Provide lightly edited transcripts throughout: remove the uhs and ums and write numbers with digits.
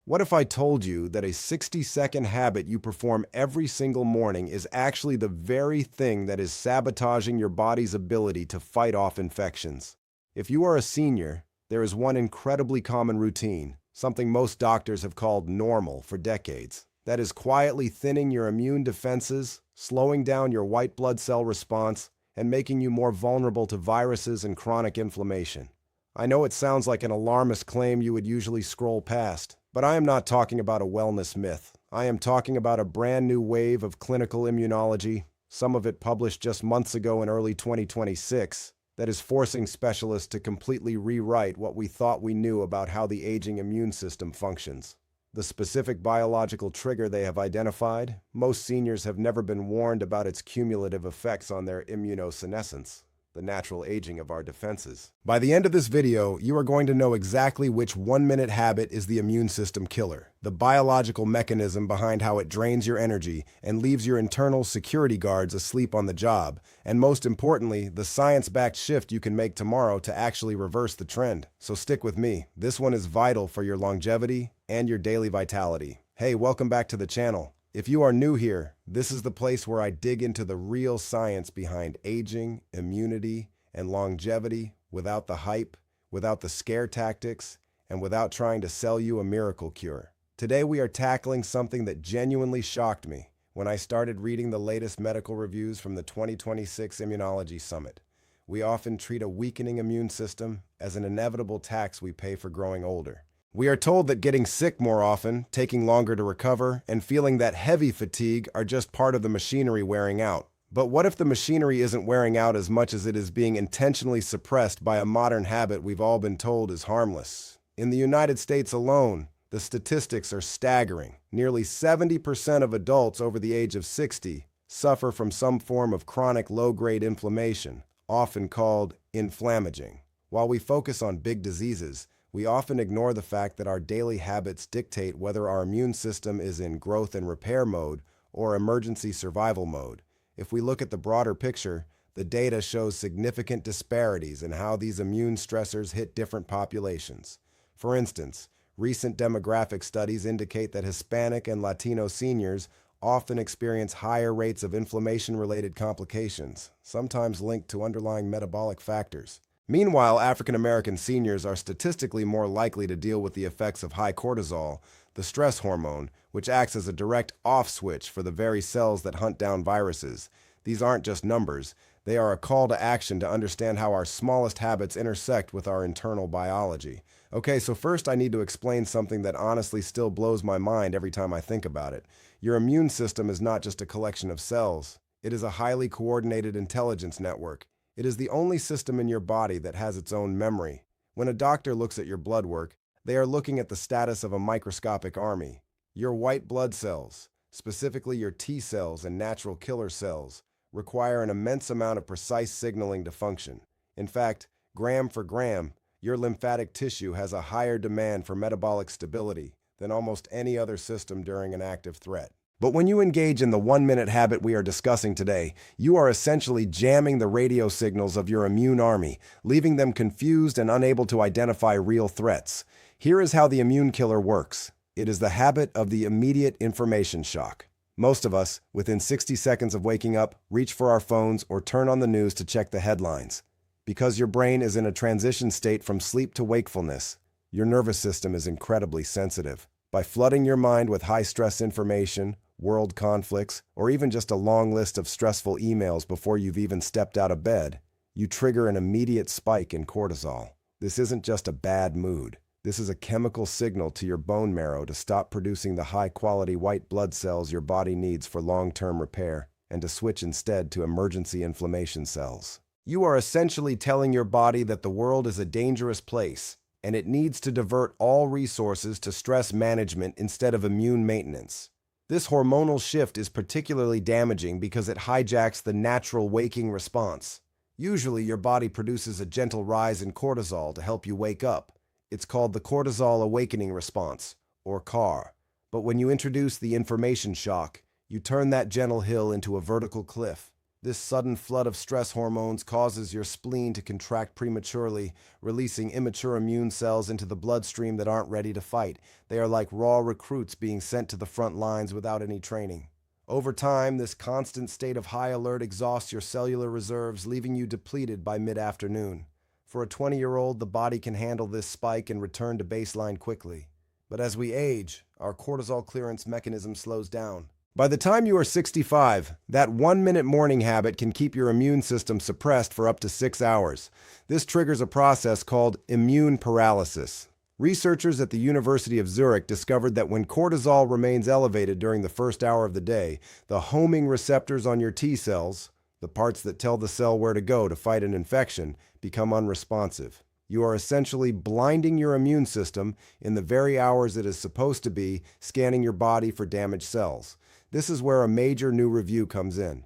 What if I told you that a 60-second habit you perform every single morning is actually the very thing that is sabotaging your body's ability to fight off infections? If you are a senior, there is one incredibly common routine, something most doctors have called normal for decades, that is quietly thinning your immune defenses, slowing down your white blood cell response, and making you more vulnerable to viruses and chronic inflammation. I know it sounds like an alarmist claim you would usually scroll past, but I am not talking about a wellness myth. I am talking about a brand new wave of clinical immunology, some of it published just months ago in early 2026, that is forcing specialists to completely rewrite what we thought we knew about how the aging immune system functions. The specific biological trigger they have identified, most seniors have never been warned about its cumulative effects on their immunosenescence, the natural aging of our defenses. By the end of this video, you are going to know exactly which one-minute habit is the immune system killer, the biological mechanism behind how it drains your energy and leaves your internal security guards asleep on the job, and most importantly, the science-backed shift you can make tomorrow to actually reverse the trend. So stick with me. This one is vital for your longevity and your daily vitality. Hey, welcome back to the channel. If you are new here, this is the place where I dig into the real science behind aging, immunity, and longevity without the hype, without the scare tactics, and without trying to sell you a miracle cure. Today we are tackling something that genuinely shocked me when I started reading the latest medical reviews from the 2026 Immunology Summit. We often treat a weakening immune system as an inevitable tax we pay for growing older. We are told that getting sick more often, taking longer to recover, and feeling that heavy fatigue are just part of the machinery wearing out. But what if the machinery isn't wearing out as much as it is being intentionally suppressed by a modern habit we've all been told is harmless? In the United States alone, the statistics are staggering. Nearly 70% of adults over the age of 60 suffer from some form of chronic low-grade inflammation, often called inflammaging. While we focus on big diseases, we often ignore the fact that our daily habits dictate whether our immune system is in growth and repair mode or emergency survival mode. If we look at the broader picture, the data shows significant disparities in how these immune stressors hit different populations. For instance, recent demographic studies indicate that Hispanic and Latino seniors often experience higher rates of inflammation-related complications, sometimes linked to underlying metabolic factors. Meanwhile, African American seniors are statistically more likely to deal with the effects of high cortisol, the stress hormone, which acts as a direct off switch for the very cells that hunt down viruses. These aren't just numbers, they are a call to action to understand how our smallest habits intersect with our internal biology. Okay, so first I need to explain something that honestly still blows my mind every time I think about it. Your immune system is not just a collection of cells. It is a highly coordinated intelligence network. It is the only system in your body that has its own memory. When a doctor looks at your blood work, they are looking at the status of a microscopic army. Your white blood cells, specifically your T cells and natural killer cells, require an immense amount of precise signaling to function. In fact, gram for gram, your lymphatic tissue has a higher demand for metabolic stability than almost any other system during an active threat. But when you engage in the one-minute habit we are discussing today, you are essentially jamming the radio signals of your immune army, leaving them confused and unable to identify real threats. Here is how the immune killer works. It is the habit of the immediate information shock. Most of us, within 60 seconds of waking up, reach for our phones or turn on the news to check the headlines. Because your brain is in a transition state from sleep to wakefulness, your nervous system is incredibly sensitive. By flooding your mind with high-stress information, world conflicts, or even just a long list of stressful emails before you've even stepped out of bed, you trigger an immediate spike in cortisol. This isn't just a bad mood. This is a chemical signal to your bone marrow to stop producing the high-quality white blood cells your body needs for long-term repair, and to switch instead to emergency inflammation cells. You are essentially telling your body that the world is a dangerous place, and it needs to divert all resources to stress management instead of immune maintenance. This hormonal shift is particularly damaging because it hijacks the natural waking response. Usually, your body produces a gentle rise in cortisol to help you wake up. It's called the Cortisol Awakening Response, or CAR. But when you introduce the information shock, you turn that gentle hill into a vertical cliff. This sudden flood of stress hormones causes your spleen to contract prematurely, releasing immature immune cells into the bloodstream that aren't ready to fight. They are like raw recruits being sent to the front lines without any training. Over time, this constant state of high alert exhausts your cellular reserves, leaving you depleted by mid-afternoon. For a 20-year-old, the body can handle this spike and return to baseline quickly. But as we age, our cortisol clearance mechanism slows down. By the time you are 65, that 1-minute morning habit can keep your immune system suppressed for up to 6 hours. This triggers a process called immune paralysis. Researchers at the University of Zurich discovered that when cortisol remains elevated during the first hour of the day, the homing receptors on your T cells, the parts that tell the cell where to go to fight an infection, become unresponsive. You are essentially blinding your immune system in the very hours it is supposed to be scanning your body for damaged cells. This is where a major new review comes in.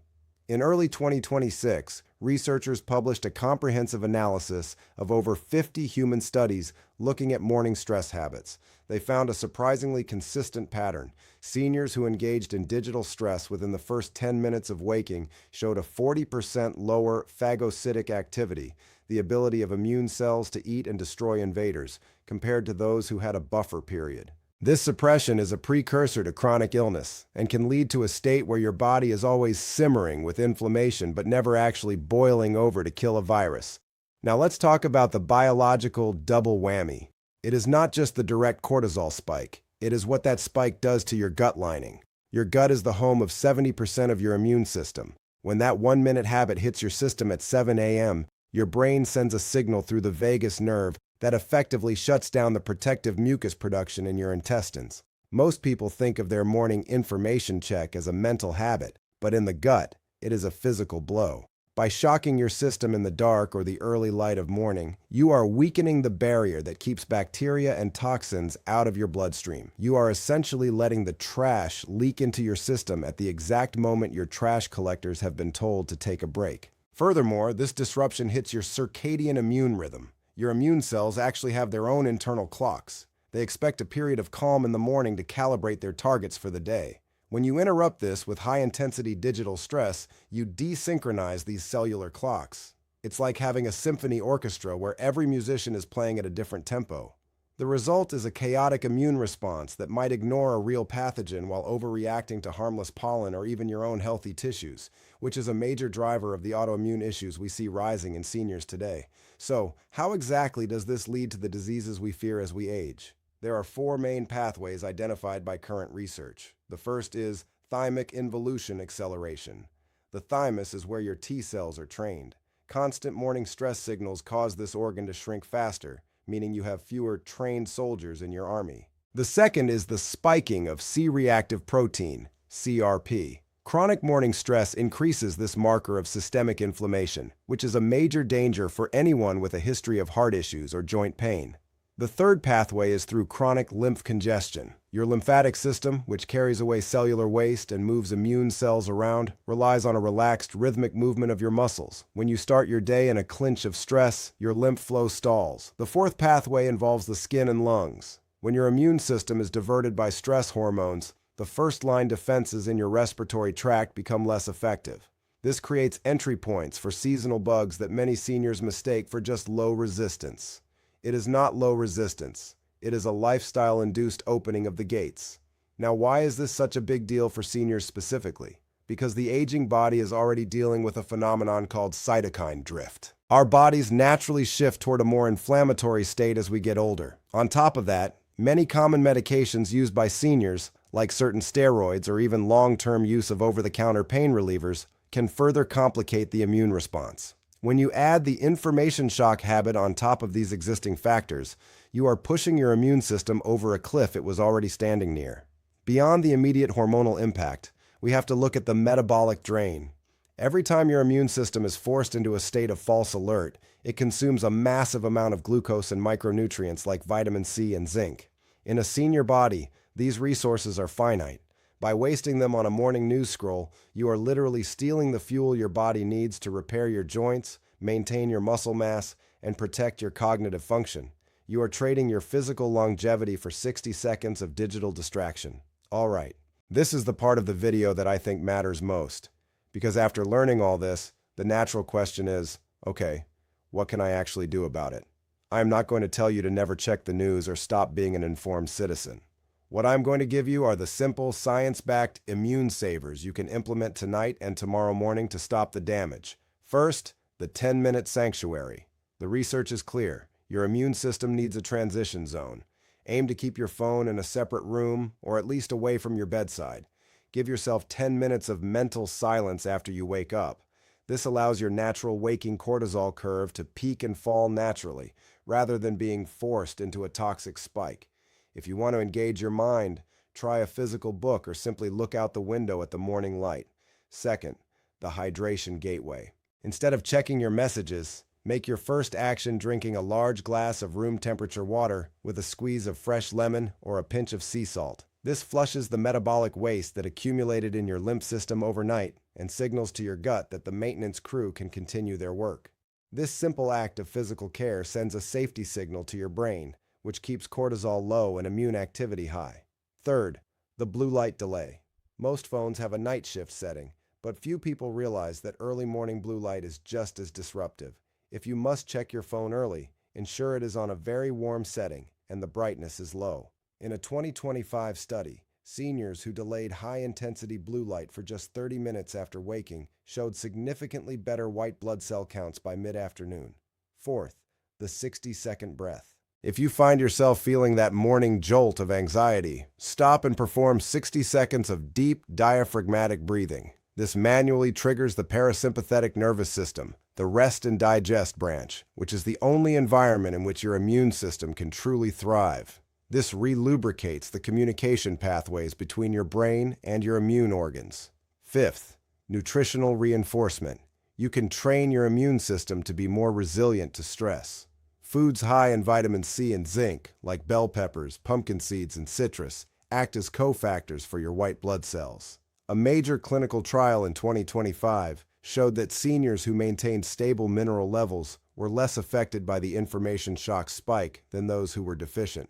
In early 2026, researchers published a comprehensive analysis of over 50 human studies looking at morning stress habits. They found a surprisingly consistent pattern. Seniors who engaged in digital stress within the first 10 minutes of waking showed a 40% lower phagocytic activity, the ability of immune cells to eat and destroy invaders, compared to those who had a buffer period. This suppression is a precursor to chronic illness and can lead to a state where your body is always simmering with inflammation but never actually boiling over to kill a virus. Now let's talk about the biological double whammy. It is not just the direct cortisol spike. It is what that spike does to your gut lining. Your gut is the home of 70% of your immune system. When that 1-minute habit hits your system at 7 a.m., your brain sends a signal through the vagus nerve that effectively shuts down the protective mucus production in your intestines. Most people think of their morning information check as a mental habit, but in the gut, it is a physical blow. By shocking your system in the dark or the early light of morning, you are weakening the barrier that keeps bacteria and toxins out of your bloodstream. You are essentially letting the trash leak into your system at the exact moment your trash collectors have been told to take a break. Furthermore, this disruption hits your circadian immune rhythm. Your immune cells actually have their own internal clocks. They expect a period of calm in the morning to calibrate their targets for the day. When you interrupt this with high-intensity digital stress, you desynchronize these cellular clocks. It's like having a symphony orchestra where every musician is playing at a different tempo. The result is a chaotic immune response that might ignore a real pathogen while overreacting to harmless pollen or even your own healthy tissues, which is a major driver of the autoimmune issues we see rising in seniors today. So, how exactly does this lead to the diseases we fear as we age? There are 4 main pathways identified by current research. The first is thymic involution acceleration. The thymus is where your T cells are trained. Constant morning stress signals cause this organ to shrink faster, meaning you have fewer trained soldiers in your army. The second is the spiking of C-reactive protein, CRP. Chronic morning stress increases this marker of systemic inflammation, which is a major danger for anyone with a history of heart issues or joint pain. The third pathway is through chronic lymph congestion. Your lymphatic system, which carries away cellular waste and moves immune cells around, relies on a relaxed, rhythmic movement of your muscles. When you start your day in a clinch of stress, your lymph flow stalls. The fourth pathway involves the skin and lungs. When your immune system is diverted by stress hormones, the first-line defenses in your respiratory tract become less effective. This creates entry points for seasonal bugs that many seniors mistake for just low resistance. It is not low resistance. It is a lifestyle-induced opening of the gates. Now, why is this such a big deal for seniors specifically? Because the aging body is already dealing with a phenomenon called cytokine drift. Our bodies naturally shift toward a more inflammatory state as we get older. On top of that, many common medications used by seniors, like certain steroids or even long-term use of over-the-counter pain relievers, can further complicate the immune response. When you add the information shock habit on top of these existing factors, you are pushing your immune system over a cliff it was already standing near. Beyond the immediate hormonal impact, we have to look at the metabolic drain. Every time your immune system is forced into a state of false alert, it consumes a massive amount of glucose and micronutrients like vitamin C and zinc. In a senior body, these resources are finite. By wasting them on a morning news scroll, you are literally stealing the fuel your body needs to repair your joints, maintain your muscle mass, and protect your cognitive function. You are trading your physical longevity for 60 seconds of digital distraction. All right, this is the part of the video that I think matters most. Because after learning all this, the natural question is, okay, what can I actually do about it? I am not going to tell you to never check the news or stop being an informed citizen. What I'm going to give you are the simple, science-backed immune savers you can implement tonight and tomorrow morning to stop the damage. First, the 10-minute sanctuary. The research is clear. Your immune system needs a transition zone. Aim to keep your phone in a separate room or at least away from your bedside. Give yourself 10 minutes of mental silence after you wake up. This allows your natural waking cortisol curve to peak and fall naturally, rather than being forced into a toxic spike. If you want to engage your mind, try a physical book or simply look out the window at the morning light. Second, the hydration gateway. Instead of checking your messages, make your first action drinking a large glass of room temperature water with a squeeze of fresh lemon or a pinch of sea salt. This flushes the metabolic waste that accumulated in your lymph system overnight and signals to your gut that the maintenance crew can continue their work. This simple act of physical care sends a safety signal to your brain, which keeps cortisol low and immune activity high. Third, the blue light delay. Most phones have a night shift setting, but few people realize that early morning blue light is just as disruptive. If you must check your phone early, ensure it is on a very warm setting and the brightness is low. In a 2025 study, seniors who delayed high-intensity blue light for just 30 minutes after waking showed significantly better white blood cell counts by mid-afternoon. Fourth, the 60-second breath. If you find yourself feeling that morning jolt of anxiety, stop and perform 60 seconds of deep diaphragmatic breathing. This manually triggers the parasympathetic nervous system, the rest and digest branch, which is the only environment in which your immune system can truly thrive. This relubricates the communication pathways between your brain and your immune organs. Fifth, nutritional reinforcement. You can train your immune system to be more resilient to stress. Foods high in vitamin C and zinc, like bell peppers, pumpkin seeds, and citrus, act as cofactors for your white blood cells. A major clinical trial in 2025 showed that seniors who maintained stable mineral levels were less affected by the information shock spike than those who were deficient.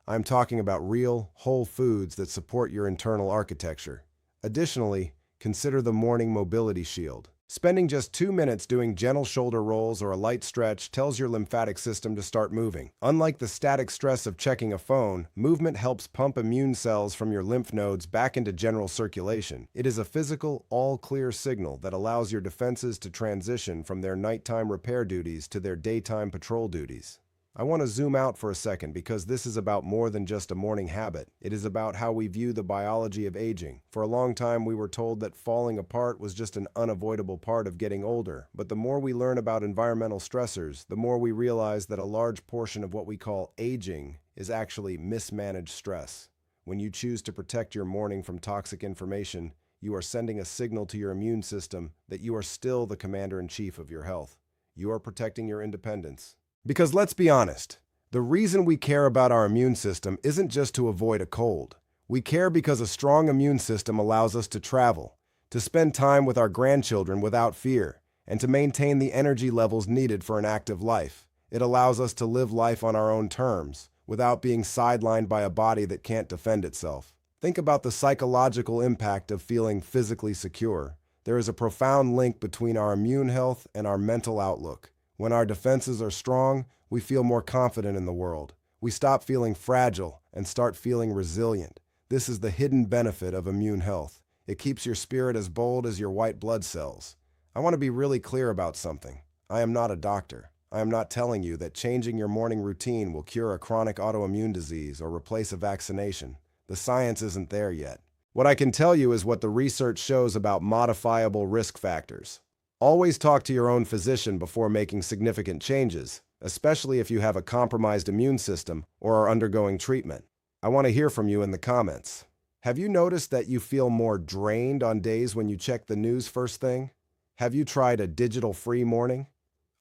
I'm talking about real, whole foods that support your internal architecture. Additionally, consider the morning mobility shield. Spending just 2 minutes doing gentle shoulder rolls or a light stretch tells your lymphatic system to start moving. Unlike the static stress of checking a phone, movement helps pump immune cells from your lymph nodes back into general circulation. It is a physical, all-clear signal that allows your defenses to transition from their nighttime repair duties to their daytime patrol duties. I want to zoom out for a second because this is about more than just a morning habit. It is about how we view the biology of aging. For a long time, we were told that falling apart was just an unavoidable part of getting older. But the more we learn about environmental stressors, the more we realize that a large portion of what we call aging is actually mismanaged stress. When you choose to protect your morning from toxic information, you are sending a signal to your immune system that you are still the commander-in-chief of your health. You are protecting your independence. Because let's be honest, the reason we care about our immune system isn't just to avoid a cold. We care because a strong immune system allows us to travel, to spend time with our grandchildren without fear, and to maintain the energy levels needed for an active life. It allows us to live life on our own terms, without being sidelined by a body that can't defend itself. Think about the psychological impact of feeling physically secure. There is a profound link between our immune health and our mental outlook. When our defenses are strong, we feel more confident in the world. We stop feeling fragile and start feeling resilient. This is the hidden benefit of immune health. It keeps your spirit as bold as your white blood cells. I want to be really clear about something. I am not a doctor. I am not telling you that changing your morning routine will cure a chronic autoimmune disease or replace a vaccination. The science isn't there yet. What I can tell you is what the research shows about modifiable risk factors. Always talk to your own physician before making significant changes, especially if you have a compromised immune system or are undergoing treatment. I want to hear from you in the comments. Have you noticed that you feel more drained on days when you check the news first thing? Have you tried a digital-free morning?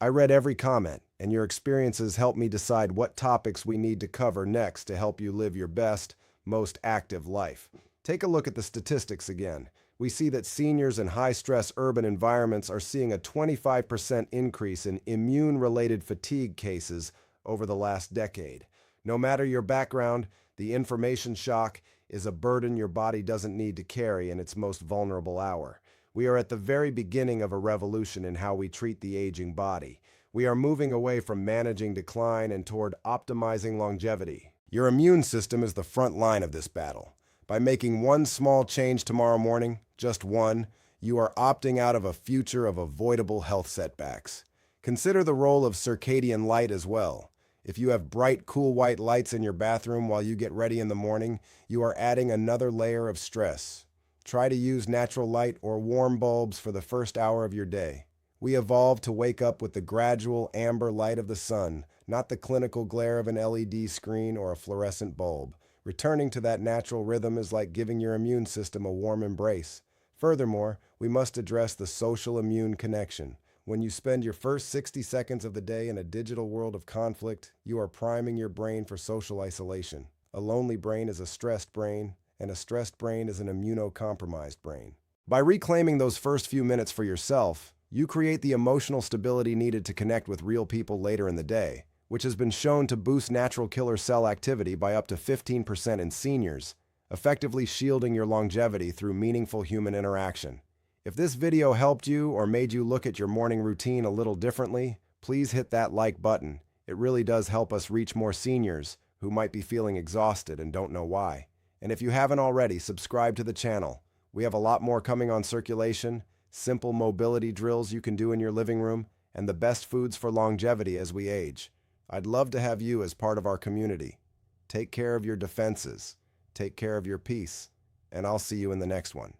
I read every comment, and your experiences help me decide what topics we need to cover next to help you live your best, most active life. Take a look at the statistics again. We see that seniors in high-stress urban environments are seeing a 25% increase in immune-related fatigue cases over the last decade. No matter your background, the information shock is a burden your body doesn't need to carry in its most vulnerable hour. We are at the very beginning of a revolution in how we treat the aging body. We are moving away from managing decline and toward optimizing longevity. Your immune system is the front line of this battle. By making one small change tomorrow morning, just one, you are opting out of a future of avoidable health setbacks. Consider the role of circadian light as well. If you have bright, cool white lights in your bathroom while you get ready in the morning, you are adding another layer of stress. Try to use natural light or warm bulbs for the first hour of your day. We evolved to wake up with the gradual amber light of the sun, not the clinical glare of an LED screen or a fluorescent bulb. Returning to that natural rhythm is like giving your immune system a warm embrace. Furthermore, we must address the social immune connection. When you spend your first 60 seconds of the day in a digital world of conflict, you are priming your brain for social isolation. A lonely brain is a stressed brain, and a stressed brain is an immunocompromised brain. By reclaiming those first few minutes for yourself, you create the emotional stability needed to connect with real people later in the day, which has been shown to boost natural killer cell activity by up to 15% in seniors, effectively shielding your longevity through meaningful human interaction. If this video helped you or made you look at your morning routine a little differently, please hit that like button. It really does help us reach more seniors who might be feeling exhausted and don't know why. And if you haven't already, subscribe to the channel. We have a lot more coming on circulation, simple mobility drills you can do in your living room, and the best foods for longevity as we age. I'd love to have you as part of our community. Take care of your defenses, take care of your peace, and I'll see you in the next one.